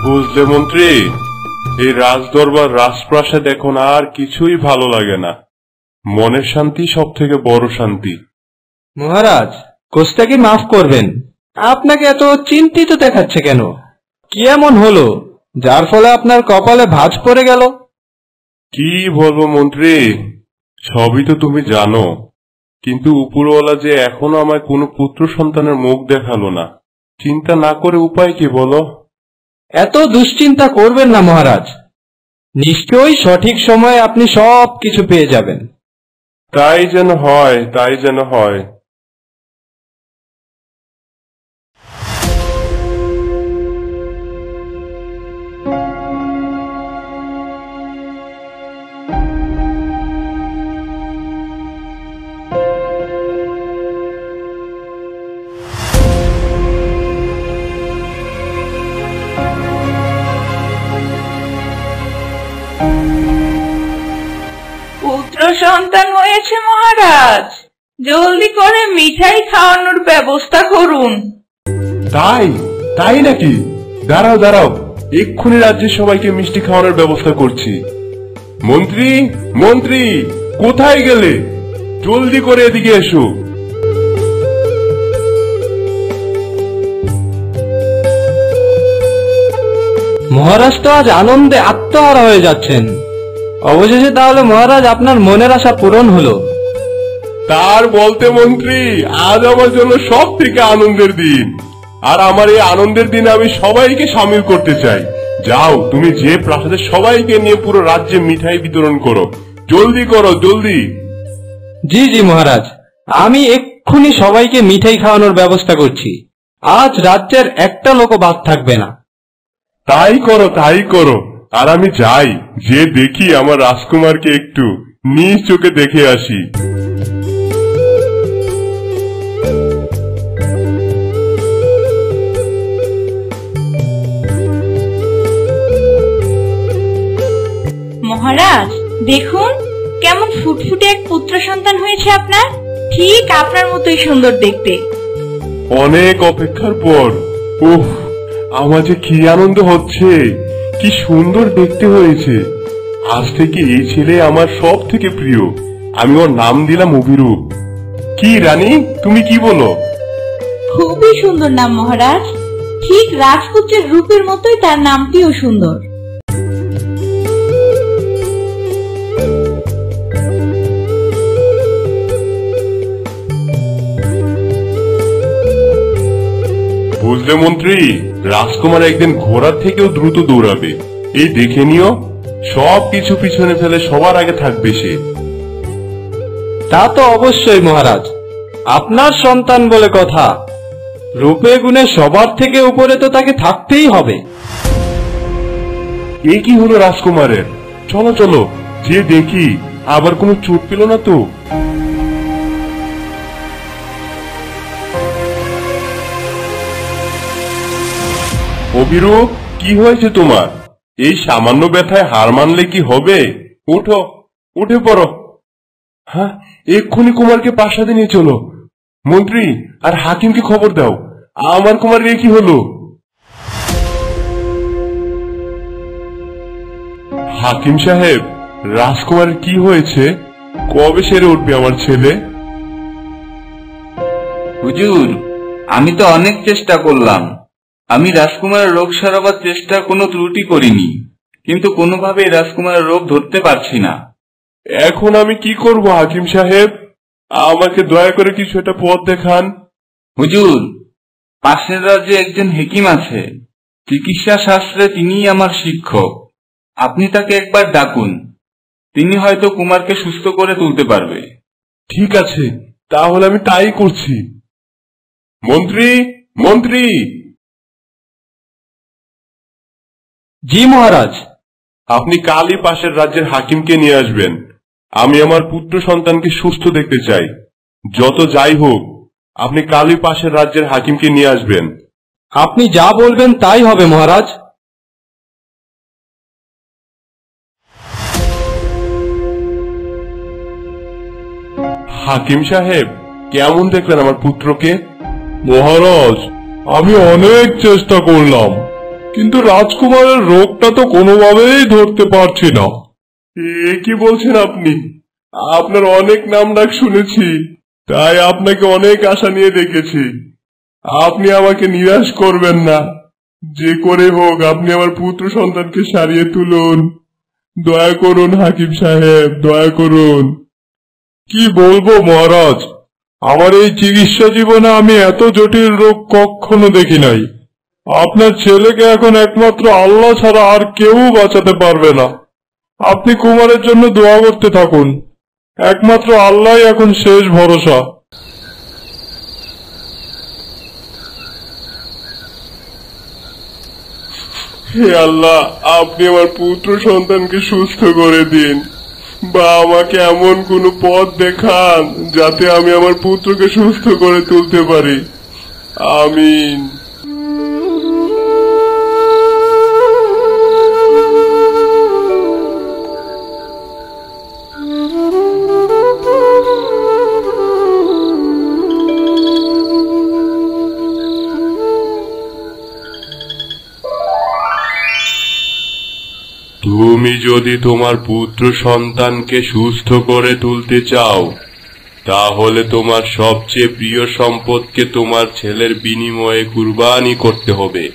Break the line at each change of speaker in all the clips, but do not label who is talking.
বুঝলে মন্ত্রী, এই রাজদরবার রাজপ্রাসাদ এখন আর কিছুই ভালো লাগে না। মনের শান্তি সব থেকে বড় শান্তি।
মহারাজ, কোষটাকে মাফ করবেন, আপনাকে এত চিন্তিত দেখাচ্ছে কেন? কি এমন হলো যার ফলে আপনার কপালে ভাঁজ পড়ে গেল?
কি বলবো মন্ত্রী, সবই তো তুমি জানো, কিন্তু উপরওয়ালা যে এখনো আমায় কোনো পুত্র সন্তানের মুখ দেখালো না। চিন্তা না করে উপায় কি বলো?
এত দুশ্চিন্তা করবেন না মহারাজ, নিশ্চয়ই সঠিক সময়ে আপনি সব কিছু পেয়ে যাবেন।
তাই যেন হয়, তাই যেন হয়।
পুত্র সন্তান হয়েছে মহারাজ, জলদি করে মিঠাই খাওয়ানোর ব্যবস্থা করুন।
তাই তাই নাকি? দাঁড়াও দাঁড়াও, এক্ষুনি রাজ্যের সবাইকে মিষ্টি খাওয়ানোর ব্যবস্থা করছি। মন্ত্রী, মন্ত্রী, কোথায় গেলে? জলদি করে এদিকে এসো।
মহারাজ তো আজ আনন্দে আত্মহারা হয়ে যাচ্ছেন। অবশেষে তাহলে মহারাজ আপনার মনের আশা পূরণ হলো।
তার বলতে মন্ত্রী, আজ আমার জন্য সব থেকে আনন্দের দিন, আর আমার এই আনন্দের দিনে আমি সবাইকে সামিল করতে চাই। যাও, তুমি যে প্রাসাদের সবাইকে নিয়ে পুরো রাজ্যে মিঠাই বিতরণ করো। জলদি করো, জলদি।
জি জি মহারাজ, আমি এক্ষুনি সবাইকে মিঠাই খাওয়ানোর ব্যবস্থা করছি। আজ রাজ্যের একটা লোকও বাদ থাকবে না।
তাই করো, তাই করো। আর আমি যাই, যে দেখি আমার রাজকুমারকে একটু নিজ চোখে দেখে আসি।
মহারাজ দেখুন, কেমন ফুটফুটে এক পুত্র সন্তান হয়েছে আপনার, ঠিক আপনার মতোই সুন্দর দেখতে।
অনেক অপেক্ষার পর, উফ, আমার যে কি আনন্দ হচ্ছে! কি সুন্দর দেখতে হয়েছে! আজ থেকে এই ছেলে আমার সব থেকে প্রিয়। আমি ওর নাম দিলাম অভিরূপ। কি রানী, তুমি কি বলো?
খুবই সুন্দর নাম মহারাজ, ঠিক রাজপুত্রের রূপের মতোই তার নামটিও সুন্দর।
বুঝলে মন্ত্রী, রাজকুমার একদিন ঘোড়ার থেকেও দ্রুত দৌড়াবে। এই দেখে নিও, সব কিছু পিছনে ফেলে সবার আগে থাকবে সে।
তা তো অবশ্যই মহারাজ, আপনার সন্তান বলে কথা, রূপে গুণে সবার থেকে উপরে তো তাকে থাকতেই হবে।
এ কি হলো রাজকুমারের? চলো চলো, যে দেখি আবার কোনো চোট পেল না তো। অভিরূপ, কি হয়েছে তোমার? এই সামান্য ব্যথায় হার মানলে কি হবে? উঠো, উঠে পড়ো। হ্যাঁ, এক্ষুনি কুমারকে প্রাসাদে নিয়ে চলো। মন্ত্রী আর হাকিমকে খবর দাও, আমার কুমারের এ কি হলো? হাকিম সাহেব, রাজকুমারের কি হয়েছে? কবে সেরে উঠবে আমার ছেলে?
হুজুর, আমি তো অনেক চেষ্টা করলাম। আমি রাজকুমারের রোগ সারাবার চেষ্টা কোনো ত্রুটি করিনি, কিন্তু কোনোভাবেই রাজকুমারের রোগ ধরতে পারছি না।
এখন আমি কি করব হাকিম সাহেব? আমাকে দয়া করে কিছু একটা পথ দেখান।
হুজুর, পাশের রাজ্যে একজন হেকিম আছে, চিকিৎসা শাস্ত্রে তিনিই আমার শিক্ষক। আপনি তাকে একবার ডাকুন, তিনি হয়তো কুমারকে সুস্থ করে তুলতে পারবে।
ঠিক আছে, তাহলে আমি তাই করছি। মন্ত্রী, মন্ত্রী।
জি মহারাজ।
আপনি কালই পাশের রাজ্যের হাকিমকে নিয়ে আসবেন। আমি আমার পুত্র সন্তানকে সুস্থ দেখতে চাই। যত যাই হোক, আপনি কালই পাশের রাজ্যের হাকিমকে নিয়ে আসবেন।
আপনি যা বলবেন তাই হবে মহারাজ।
হাকিম সাহেব, কেমন দেখলেন আমার পুত্রকে? মহারাজ, আমি অনেক চেষ্টা করলাম, কিন্তু রাজকুমারের রোগটা তো কোনোভাবেই ধরতে পারছি না। এ কি বলছেন আপনি? আপনার অনেক নাম ডাক শুনেছি, তাই আপনাকে অনেক আশা নিয়ে ডেকেছি। আপনি আমাকে নিরাশ করবেন না। যে করে হোক আপনি আমার পুত্র সন্তানকে সারিয়ে তুলুন। দয়া করুন হাকিম সাহেব, দয়া করুন। কি বলবো মহারাজ, আমার এই চিকিৎসা জীবনে আমি এত জটিল রোগ কখনো দেখি নাই। আপনার ছেলেকে এখন একমাত্র আল্লাহ ছাড়া আর কেউ বাঁচাতে পারবে না। আপনি কুমারের জন্য দোয়া করতে থাকুন, একমাত্র আল্লাহই এখন শেষ ভরসা। হে আল্লাহ, আপনি আমার পুত্র সন্তানকে সুস্থ করে দিন, বা আমাকে এমন কোন পথ দেখান যাতে আমি আমার পুত্রকে সুস্থ করে তুলতে পারি। আমিন। তুমি যদি তোমার পুত্র সন্তানকে সুস্থ করে তুলতে চাও, তাহলে তোমার সবচেয়ে প্রিয় সম্পদকে তোমার ছেলের বিনিময়ে কুরবানি করতে হবে।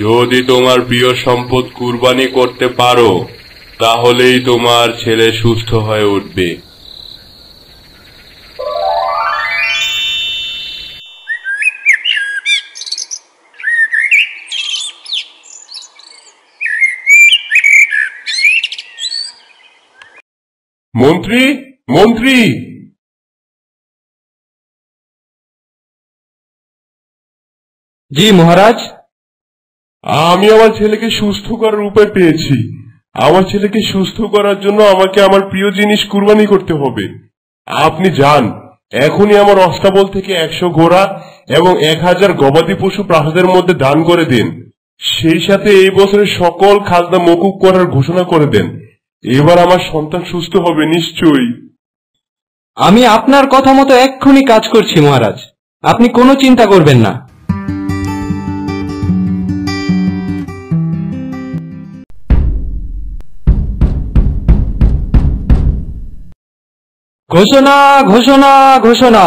যদি তোমার প্রিয় সম্পদ কুরবানি করতে পারো, তাহলেই তোমার ছেলে সুস্থ হয়ে উঠবে। মন্ত্রী, মন্ত্রী!
জি মহারাজ।
আমি আমার ছেলেকে সুস্থ করার উপায় পেয়েছি। আমার ছেলেকে সুস্থ করার জন্য আমাকে আমার প্রিয় জিনিস কুরবানি করতে হবে। আপনি যান, এখনই আমার অস্তাবল থেকে 100 ঘোড়া এবং 1000 গবাদি পশু প্রাসাদের মধ্যে দান করে দিন। সেই সাথে এই বছরের সকল খাজনা মকুব করার ঘোষণা করে দেন। এবার আমার সন্তান সুস্থ হবে নিশ্চয়ই।
আমি আপনার কথা মতো এক্ষুনি কাজ করছি মহারাজ, আপনি কোনো চিন্তা করবেন না। ঘোষণা, ঘোষণা, ঘোষণা!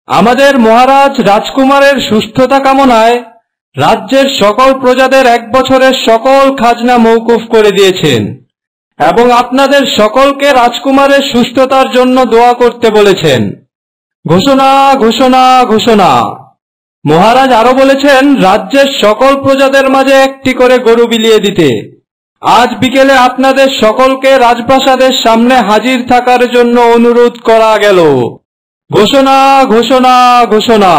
আমাদের মহারাজ রাজকুমারের সুস্থতা কামনায় রাজ্যের সকল প্রজাদের 1 বছরের সকল খাজনা মওকুফ করে দিয়েছেন এবং আপনাদের সকলকে রাজকুমারের সুস্থতার জন্য দোয়া করতে বলেছেন। ঘোষণা, ঘোষণা, ঘোষণা! মহারাজ আরো বলেছেন রাজ্যের সকল প্রজাদের মাঝে 1টি করে গরু বিলিয়ে দিতে। আজ বিকেলে আপনাদের সকলকে রাজপ্রাসাদের সামনে হাজির থাকার জন্য অনুরোধ করা গেল। ঘোষণা, ঘোষণা, ঘোষণা!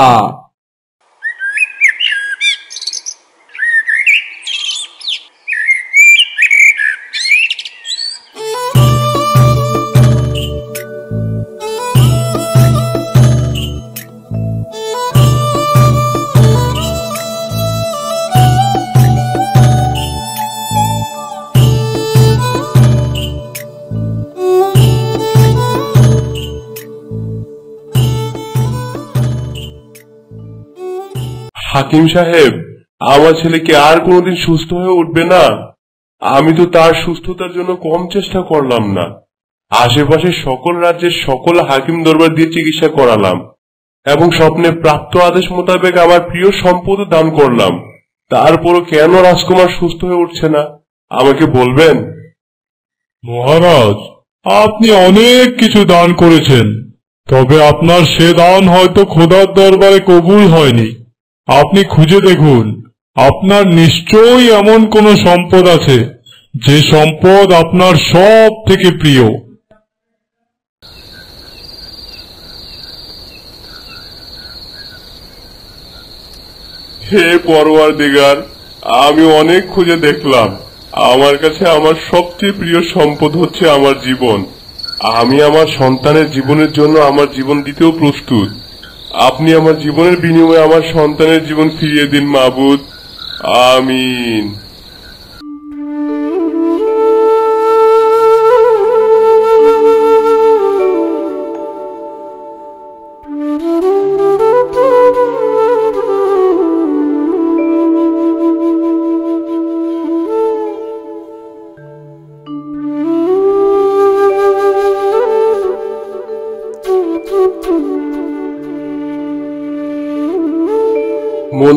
হাকিম সাহেব, আমার ছেলে কি আর কোনোদিন সুস্থ হয়ে উঠবে না? আমি তো তার সুস্থতার জন্য কম চেষ্টা করলাম না। আশেপাশে সকল রাজ্যের সকল হাকিম দরবার দিয়ে চিকিৎসা করালাম এবং স্বপ্নে প্রাপ্ত আদেশ মোতাবেক আমার প্রিয় সম্পদ দান করলাম। তারপরও কেন রাজকুমার সুস্থ হয়ে উঠছে না, আমাকে বলবেন?
মহারাজ, আপনি অনেক কিছু দান করেছেন, তবে আপনার সে দান হয়তো খোদার দরবারে কবুল হয়নি। আপনি খুঁজে দেখুন, আপনার নিশ্চয়ই এমন কোন সম্পদ আছে যে সম্পদ আপনার সব থেকে প্রিয়।
হে পরওয়ারদিগার, আমি অনেক খুঁজে দেখলাম। আমার কাছে আমার সবচেয়ে প্রিয় সম্পদ হচ্ছে আমার জীবন। আমি আমার সন্তানের জীবনের জন্য আমার জীবন দিতেও প্রস্তুত। আপনি আমার জীবনের বিনিময়ে আমার সন্তানের জীবন ফিরিয়ে দিন মাবুদ। আমিন।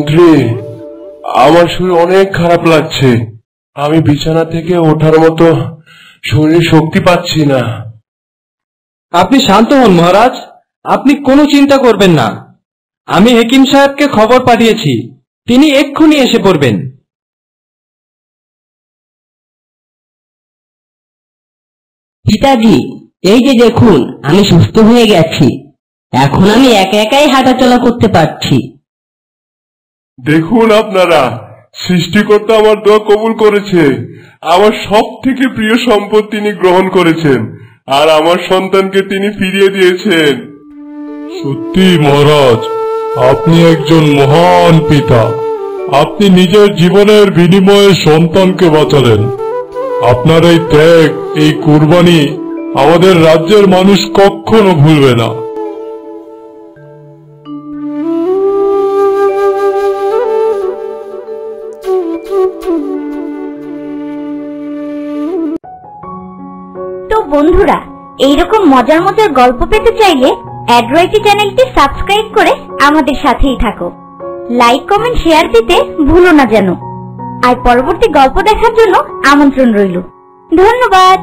মন্ত্রী, আমার শরীর অনেক খারাপ লাগছে। আমি বিছানা থেকে ওঠার মতো শরীর শক্তি পাচ্ছি না।
আপনি শান্ত হন মহারাজ, আপনি কোনো চিন্তা করবেন না। আমি হেকিম সাহেবকে খবর পাঠিয়েছি, তিনি এক্ষুনি এসে পড়বেন।
পিতাজি, এই যে দেখুন, আমি সুস্থ হয়ে গেছি। এখন আমি একা একাই হাঁটাচলা করতে পারছি।
দেখুন আপনারা, সৃষ্টিকর্তা আমার দোয়া কবুল করেছে। আমার সব থেকে প্রিয় সম্পদ তিনি গ্রহণ করেছেন, আর আমার সন্তানকে তিনি ফিরিয়ে দিয়েছেন।
সত্যি মহারাজ, আপনি একজন মহান পিতা। আপনি নিজের জীবনের বিনিময়ে সন্তানকে বাঁচালেন। আপনার এই ত্যাগ, এই কুরবানি আমাদের রাজ্যের মানুষ কখনো ভুলবে না।
তো বন্ধুরা, এইরকম মজার মজার গল্প পেতে চাইলে অ্যাড্রয়েটি চ্যানেলটি সাবস্ক্রাইব করে আমাদের সাথেই থাকো। লাইক, কমেন্ট, শেয়ার দিতে ভুলো না যেন। আর পরবর্তী গল্প দেখার জন্য আমন্ত্রণ রইল। ধন্যবাদ।